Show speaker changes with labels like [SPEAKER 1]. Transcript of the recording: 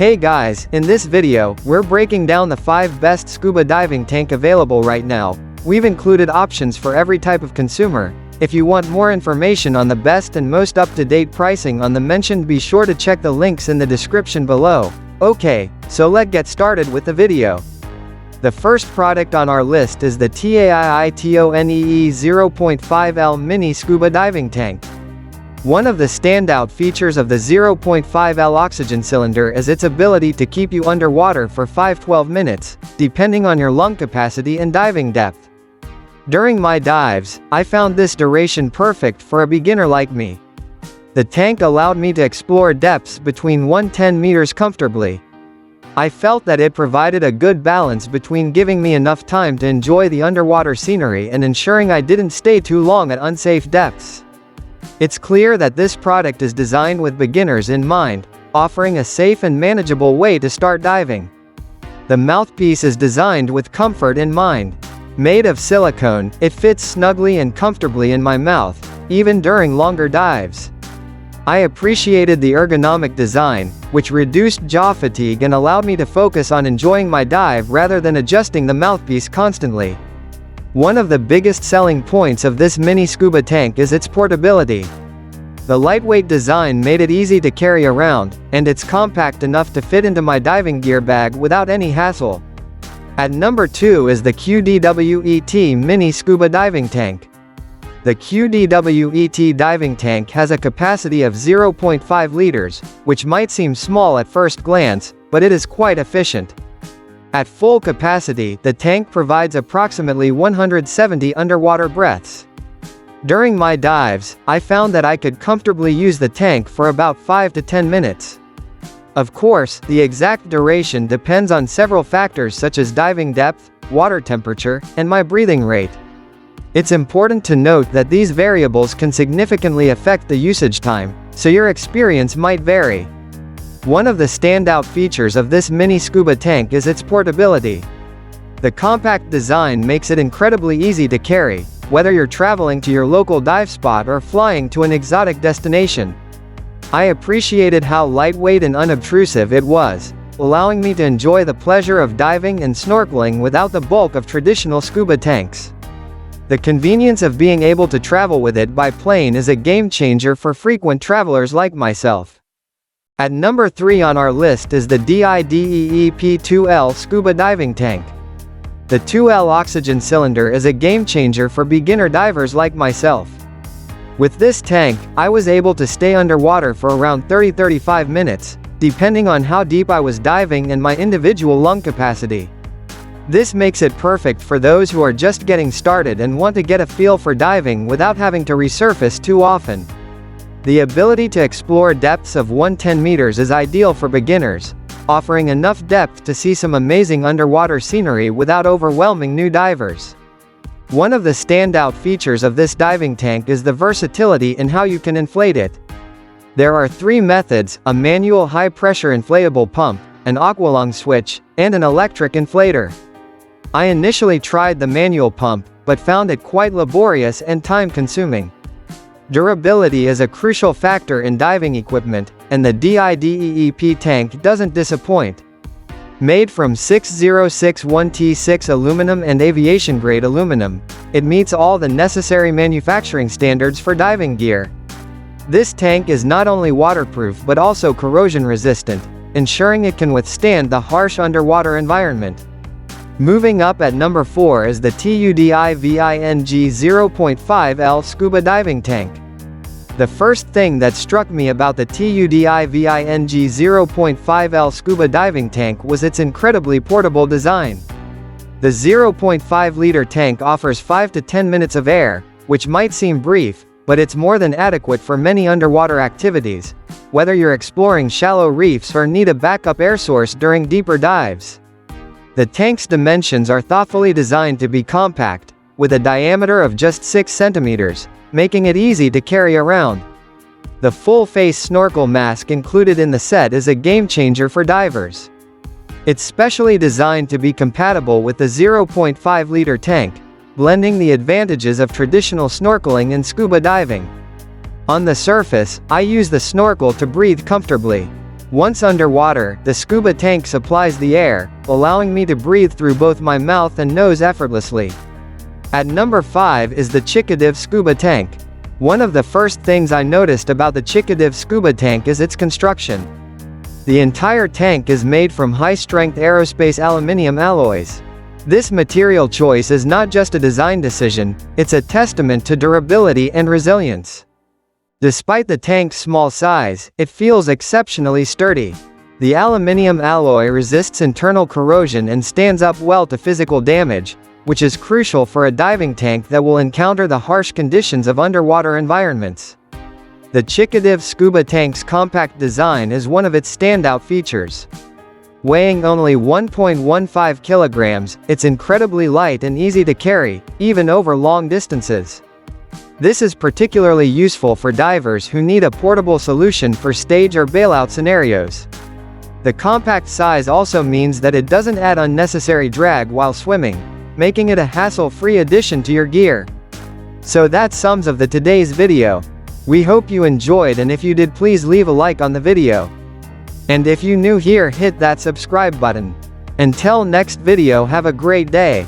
[SPEAKER 1] Hey guys, in this video, we're breaking down the 5 best scuba diving tank available right now. We've included options for every type of consumer. If you want more information on the best and most up-to-date pricing on the mentioned, be sure to check the links in the description below. Okay, so let's get started with the video. The first product on our list is the TAIITONEE 0.5L Mini Scuba Diving Tank. One of the standout features of the 0.5L oxygen cylinder is its ability to keep you underwater for 5-12 minutes, depending on your lung capacity and diving depth. During my dives, I found this duration perfect for a beginner like me. The tank allowed me to explore depths between 110 meters comfortably. I felt that it provided a good balance between giving me enough time to enjoy the underwater scenery and ensuring I didn't stay too long at unsafe depths. It's clear that this product is designed with beginners in mind, offering a safe and manageable way to start diving. The mouthpiece is designed with comfort in mind. Made of silicone, it fits snugly and comfortably in my mouth, even during longer dives. I appreciated the ergonomic design, which reduced jaw fatigue and allowed me to focus on enjoying my dive rather than adjusting the mouthpiece constantly. One of the biggest selling points of this mini scuba tank is its portability. The lightweight design made it easy to carry around, and it's compact enough to fit into my diving gear bag without any hassle. At number 2 is the QDWET Mini Scuba Diving Tank. The QDWET diving tank has a capacity of 0.5 liters, which might seem small at first glance, but it is quite efficient. At full capacity, the tank provides approximately 170 underwater breaths. During my dives, I found that I could comfortably use the tank for about 5 to 10 minutes. Of course, the exact duration depends on several factors such as diving depth, water temperature, and my breathing rate. It's important to note that these variables can significantly affect the usage time, so your experience might vary. One of the standout features of this mini scuba tank is its portability. The compact design makes it incredibly easy to carry, whether you're traveling to your local dive spot or flying to an exotic destination. I appreciated how lightweight and unobtrusive it was, allowing me to enjoy the pleasure of diving and snorkeling without the bulk of traditional scuba tanks. The convenience of being able to travel with it by plane is a game changer for frequent travelers like myself. At number 3 on our list is the DIDEEP 2L Scuba Diving Tank. The 2L oxygen cylinder is a game changer for beginner divers like myself. With this tank, I was able to stay underwater for around 30-35 minutes, depending on how deep I was diving and my individual lung capacity. This makes it perfect for those who are just getting started and want to get a feel for diving without having to resurface too often. The ability to explore depths of 110 meters is ideal for beginners, offering enough depth to see some amazing underwater scenery without overwhelming new divers. One of the standout features of this diving tank is the versatility in how you can inflate it. There are 3 methods: a manual high-pressure inflatable pump, an aqualung switch, and an electric inflator. I initially tried the manual pump, but found it quite laborious and time-consuming. Durability is a crucial factor in diving equipment, and the DIDEEP tank doesn't disappoint. Made from 6061T6 aluminum and aviation-grade aluminum, it meets all the necessary manufacturing standards for diving gear. This tank is not only waterproof but also corrosion-resistant, ensuring it can withstand the harsh underwater environment. Moving up at number 4 is the TAIITONEE 0.5L Scuba Diving Tank. The first thing that struck me about the TAIITONEE 0.5L Scuba Diving Tank was its incredibly portable design. The 0.5-liter tank offers 5 to 10 minutes of air, which might seem brief, but it's more than adequate for many underwater activities, whether you're exploring shallow reefs or need a backup air source during deeper dives. The tank's dimensions are thoughtfully designed to be compact, with a diameter of just 6 centimeters, making it easy to carry around. The full-face snorkel mask included in the set is a game-changer for divers. It's specially designed to be compatible with the 0.5-liter tank, blending the advantages of traditional snorkeling and scuba diving. On the surface, I use the snorkel to breathe comfortably. Once underwater, the scuba tank supplies the air, allowing me to breathe through both my mouth and nose effortlessly. At number 5 is the Chikadiv scuba tank. One of the first things I noticed about the Chikadiv scuba tank is its construction. The entire tank is made from high-strength aerospace aluminum alloys. This material choice is not just a design decision, it's a testament to durability and resilience. Despite the tank's small size, it feels exceptionally sturdy. The aluminum alloy resists internal corrosion and stands up well to physical damage, which is crucial for a diving tank that will encounter the harsh conditions of underwater environments. The Chikadiv scuba tank's compact design is one of its standout features. Weighing only 1.15 kilograms, it's incredibly light and easy to carry, even over long distances. This is particularly useful for divers who need a portable solution for stage or bailout scenarios. The compact size also means that it doesn't add unnecessary drag while swimming, making it a hassle-free addition to your gear. So that sums up today's video. We hope you enjoyed, and if you did, please leave a like on the video. And if you new here, hit that subscribe button. Until next video, have a great day.